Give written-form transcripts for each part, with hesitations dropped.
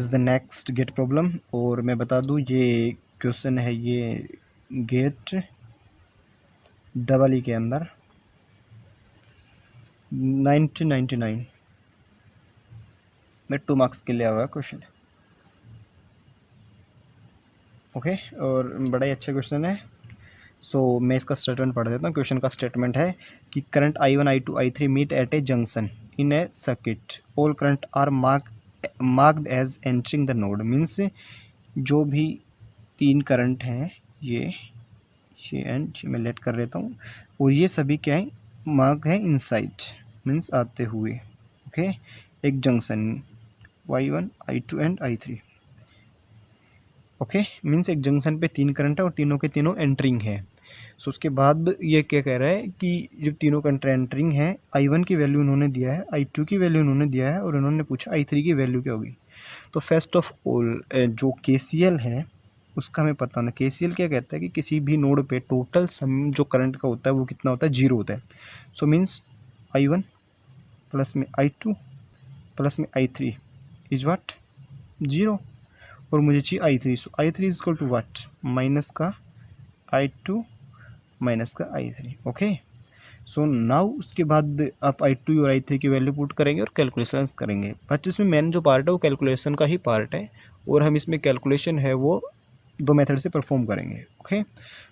Is the next gate problem. और मैं बता दूं ये क्वेश्चन है ये गेट डबल ई के अंदर 1999 में 2 मार्क्स के लिए आया हुआ क्वेश्चन। ओके, और बड़ा ही अच्छा क्वेश्चन है। सो मैं इसका स्टेटमेंट पढ़ देता हूँ। क्वेश्चन का स्टेटमेंट है कि current I1, I2, I3 meet at a junction in a circuit, all current are marked as entering the node. Means जो भी 3 करंट हैं ये मैं लेट कर देता हूँ, और ये सभी क्या है, मार्क है इनसाइड, मीन्स आते हुए। ओके, एक junction Y1, I2 and I3। Okay, means एक जंक्शन पे 3 करंट है और तीनों के तीनों एंटरिंग है। सो उसके बाद ये क्या कह रहा है कि जब तीनों करंट एंटरिंग है, I1 की वैल्यू उन्होंने दिया है, I2 की वैल्यू उन्होंने दिया है, और उन्होंने पूछा I3 की वैल्यू क्या होगी। तो फर्स्ट ऑफ ऑल जो KCL है उसका हमें पता होना। KCL क्या कहता है कि किसी भी नोड पे टोटल सम जो करंट का होता है वो कितना होता है, 0 होता है। सो मीन्स I1 प्लस में I2 प्लस में I3 इज व्हाट, 0। और मुझे चाहिए I3। So I3 is equal to what, minus का I2 माइनस का I3। ओके, सो नाउ उसके बाद आप I2 और I3 की वैल्यू पुट करेंगे और कैलकुलेशन करेंगे। बट इसमें मेन जो पार्ट है वो कैलकुलेशन का ही पार्ट है, और हम इसमें कैलकुलेशन है वो 2 मेथड से परफॉर्म करेंगे। ओके,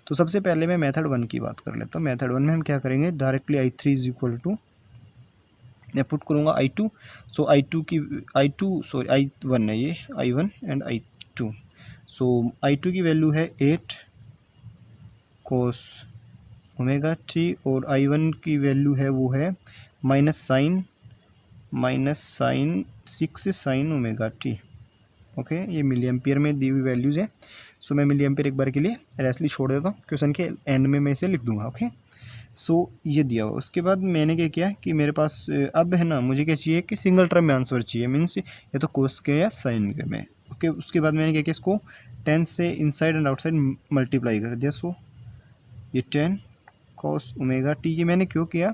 तो सबसे पहले मैं मेथड 1 की बात कर लेता हूँ। मेथड 1 में हम क्या करेंगे, directly I3 is equal to, मैं पुट करूँगा I2। सो I1 है ये, I1 and I2। So I2 की वैल्यू है 8 cos ओमेगा टी, और I1 की वैल्यू है वो है minus sine 6 sine omega t. Okay, ये मिली एम्पियर में दी हुई वैल्यूज़ है। सो मैं मिली एम्पियर एक बार के लिए रेस्टली छोड़ देता हूँ, क्वेश्चन के एंड में मैं इसे लिख दूंगा। ओके, सो ये दिया हुआ। उसके बाद मैंने क्या किया कि मेरे पास अब है ना, मुझे क्या चाहिए कि सिंगल टर्म में आंसर चाहिए, मीन्स या तो कोस के या साइन के में। ओके, उसके बाद मैंने क्या किया, इसको 10 से इनसाइड एंड आउटसाइड मल्टीप्लाई कर दिया। सो ये 10 कॉस ओमेगा टी, ये मैंने क्यों किया,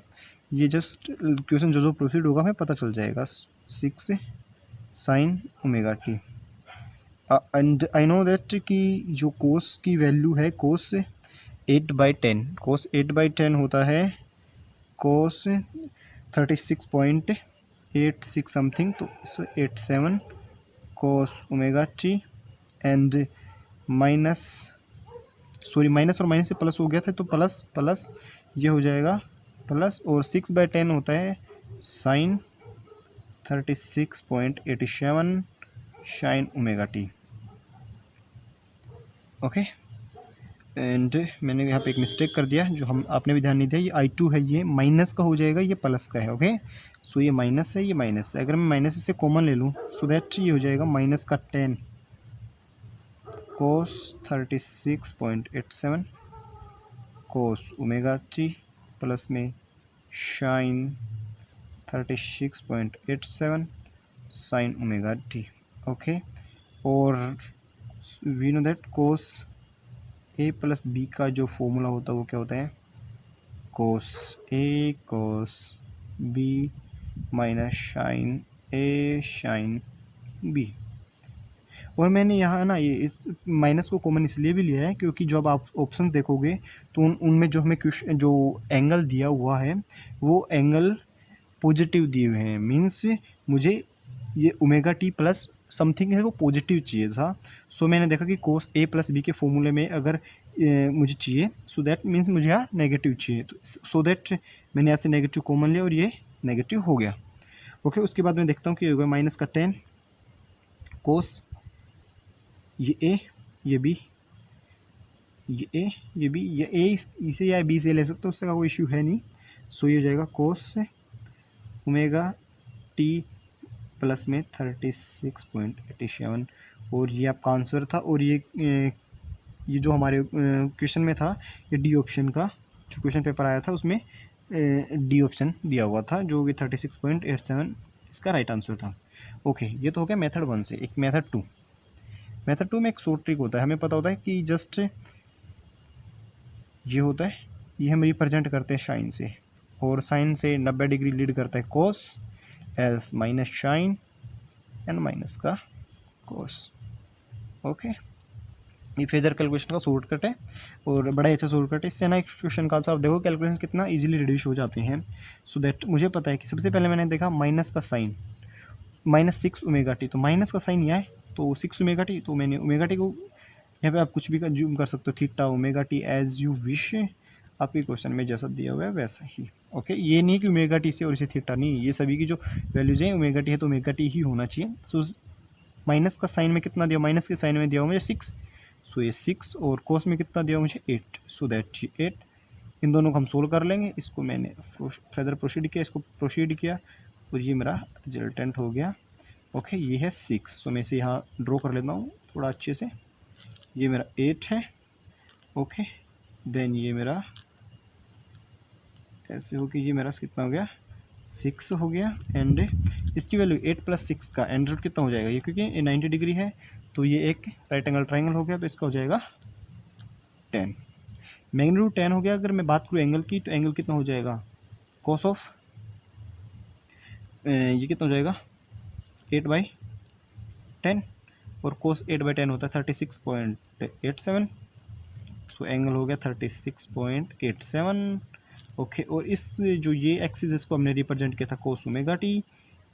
ये जस्ट क्वेश्चन जो प्रोसीड होगा हमें पता चल जाएगा। 6 sine omega T, and I know that कि जो कोस की वैल्यू है कोस 8/10, कोस 8/10 होता है कोस 36.86 समथिंग, तो 87 कोस ओमेगा टी एंड माइनस और माइनस से प्लस हो गया था, तो प्लस ये हो जाएगा प्लस, और 6/10 होता है sine 36.87 sine omega t. Okay, and मैंने यहाँ पे एक मिस्टेक कर दिया जो आपने भी ध्यान नहीं दिया, ये I2 है, ये माइनस का हो जाएगा, ये प्लस का है। ओके, सो ये माइनस है, ये माइनस है। अगर मैं माइनस से कॉमन ले लूँ सो दैट ये हो जाएगा माइनस का 10 cos 36.87 cos omega t plus में sine 36.87 sine omega t. Okay, और we know that cos A plus B का जो फॉर्मूला होता है वो क्या होता है, cos A cos B minus sine A sine B. और मैंने यहाँ ना ये इस माइनस को कॉमन इसलिए भी लिया है क्योंकि जब आप ऑप्शन देखोगे तो उनमें जो हमें जो एंगल दिया हुआ है वो एंगल पॉजिटिव दिए हुए हैं। मीन्स मुझे ये ओमेगा टी प्लस समथिंग है वो पॉजिटिव चाहिए था। सो मैंने देखा कि कोस ए प्लस बी के फॉर्मूले में अगर मुझे चाहिए, सो दैट मीन्स मुझे यहाँ नेगेटिव चाहिए, तो सो दैट मैंने यहाँ से नेगेटिव कॉमन लिया और ये नेगेटिव हो गया। ओके, उसके बाद मैं देखता हूँ कि होगा माइनस का 10 कोस ये ए ये बी ये ए ये बी, ये ए इसे या बी से ले सकते हो, उससे का कोई इश्यू है नहीं। सो ये हो जाएगा कोस ओमेगा टी प्लस में 36.87, और ये आपका आंसर था। और ये जो हमारे क्वेश्चन में था, ये डी ऑप्शन का जो क्वेश्चन पेपर आया था उसमें डी ऑप्शन दिया हुआ था जो कि 36.87 इसका राइट आंसर था। ओके, ये तो हो गया मेथड 1 से। एक मेथड 2, मेथड 2 में एक शॉर्ट ट्रिक होता है। हमें पता होता है कि जस्ट ये होता है, ये हम रिप्रेजेंट करते हैं साइन से, और साइन से 90 डिग्री लीड करता है cos, else minus sine and minus का कोस। ओके, ये फेजर कैलकुलेशन का शॉर्टकट है और बड़ा ही अच्छा शॉर्टकट है। इससे ना एक क्वेश्चन का आंसर आप देखो कैलकुलेशन कितना इजीली रिड्यूस हो जाते हैं। सो दैट मुझे पता है कि सबसे पहले मैंने देखा माइनस का साइन, -6 ω t, तो माइनस का साइन यह है तो 6 ω t, तो मैंने ω t को यहाँ पे आप कुछ भी कंज्यूम कर सकते हो, theta ω t as you wish, आपके क्वेश्चन में जैसा दिया हुआ है वैसा ही। ओके, ये नहीं कि ω t से और इसे थीटा नहीं, ये सभी की जो वैल्यूज हैं ω t है तो ω t ही होना चाहिए। सो माइनस का साइन में कितना दिया, माइनस के साइन में दिया हुआ मुझे 6, सो ये 6, और कोस में कितना दिया मुझे 8, सो दैट 8। इन दोनों को हम सोल्व कर लेंगे। इसको मैंने फर्दर प्रोसीड किया, इसको प्रोसीड किया, और ये मेरा रिजल्टेंट हो गया। ओके, ये है 6, सो मैं इसे यहाँ ड्रॉ कर लेता हूँ थोड़ा अच्छे से। ये मेरा 8 है। ओके, देन ये मेरा ऐसे हो कि ये मेरा कितना हो गया, 6 हो गया। एंड इसकी वैल्यू 8 + 6 का एंड रूट कितना हो जाएगा, ये क्योंकि ये 90 डिग्री है तो ये एक राइट एंगल ट्राइंगल हो गया, तो इसका हो जाएगा 10। मैग्नीट्यूड 10 हो गया। अगर मैं बात करूँ एंगल की, तो एंगल कितना हो जाएगा, कॉस ऑफ ये कितना हो जाएगा 8/10, और कोस 8/10 होता है 36.87, सो एंगल हो गया 36.87। ओके, और इस जो ये एक्सिस इसको हमने रिप्रेजेंट किया था कोस ω t,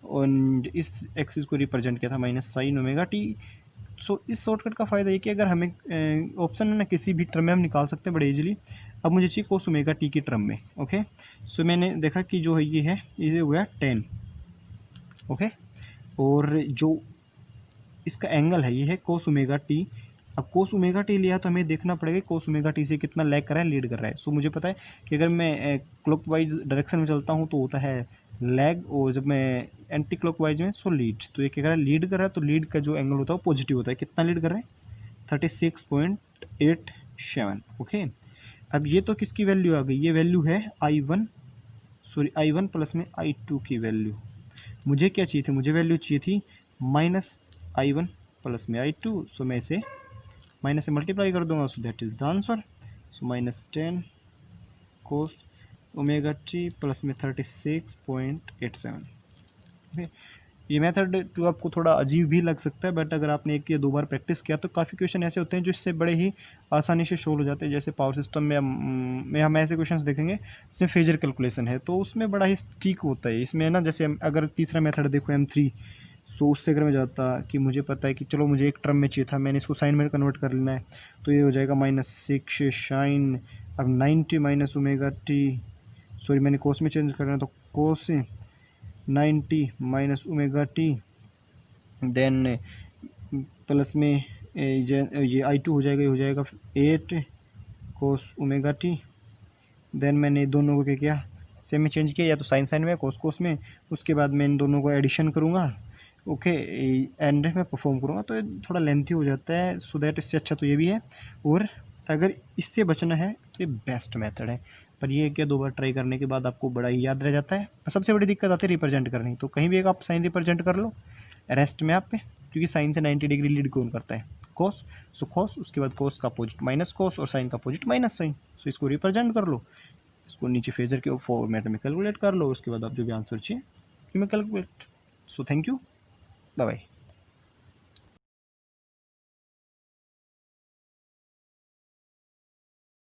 और इस एक्सिस को रिप्रेजेंट किया था -sin ω t। सो इस शॉर्टकट का फ़ायदा ये कि अगर हमें ऑप्शन में ना किसी भी टर्म में हम निकाल सकते हैं बड़े इजीली। अब मुझे चाहिए कोस ω t की टर्म में। ओके, सो मैंने देखा कि जो ये है ये हुआ 10। ओके, और जो इसका एंगल है ये है कोस ω t। अब कोस ω t लिया तो हमें देखना पड़ेगा कोस ω t से कितना लैग कर रहा है, लीड कर रहा है। सो मुझे पता है कि अगर मैं क्लॉकवाइज डायरेक्शन में चलता हूँ तो होता है लैग, और जब मैं एंटी क्लॉकवाइज में सो लीड। तो ये क्या कर रहा है, लीड कर रहा है, तो लीड का जो एंगल होता है वो पॉजिटिव होता है। कितना लीड कर रहा है, 36.87। ओके, अब ये तो किसकी वैल्यू आ गई, ये वैल्यू है I1 प्लस में I2 की वैल्यू। मुझे क्या चाहिए थी, मुझे वैल्यू चाहिए थी -I1 प्लस में I2। सो मैं इसे माइनस से मल्टीप्लाई कर दूंगा, so that is the answer. So -10 cos ω t plus में 36.87। ओके, ये मेथड जो आपको थोड़ा अजीब भी लग सकता है, बट अगर आपने एक या दो बार प्रैक्टिस किया तो काफ़ी क्वेश्चन ऐसे होते हैं जो इससे बड़े ही आसानी से सोल्व हो जाते हैं। जैसे पावर सिस्टम में हम ऐसे क्वेश्चंस देखेंगे जिसमें फेजर कैलकुलेशन है, तो उसमें बड़ा ही ठीक होता है। इसमें ना जैसे अगर तीसरा मेथड देखो M3, सो उससे अगर मैं जाता कि मुझे पता है कि चलो मुझे एक टर्म में चाहिए था, मैंने इसको साइन में कन्वर्ट कर लेना है, तो ये हो जाएगा -6 साइन, अब 90 -ω t, सॉरी मैंने कोस में चेंज करना है तो कोस 90 -ω t, देन प्लस में ये I2 हो जाएगा, ये हो जाएगा 8 कोस ω t। देन मैंने दोनों को क्या किया, सेम में चेंज किया, या तो साइन में कोस कोस में, उसके बाद मैं इन दोनों को एडिशन करूँगा। ओके, एंड में परफॉर्म करूँगा, तो ये थोड़ा लेंथी हो जाता है। सो दैट इससे अच्छा तो ये भी है, और अगर इससे बचना है तो ये बेस्ट मेथड है। पर ये क्या, दो बार ट्राई करने के बाद आपको बड़ा ही याद रह जाता है। सबसे बड़ी दिक्कत आती है रिप्रेजेंट करने, तो कहीं भी एक आप साइन रिप्रेजेंट कर लो, रेस्ट में आप पे, क्योंकि साइन से 90 डिग्री लीड कौन करता है, कोस। सो कोस, उसके बाद कोस का अपोजिट माइनस कोस, और साइन का अपोजिट माइनस साइन। सो इसको रिप्रेजेंट कर लो, इसको नीचे फेजर के फॉर्मेट में कैलकुलेट कर लो, उसके बाद आप जो भी आंसर चाहिए मैं calculate. So thank you, bye bye.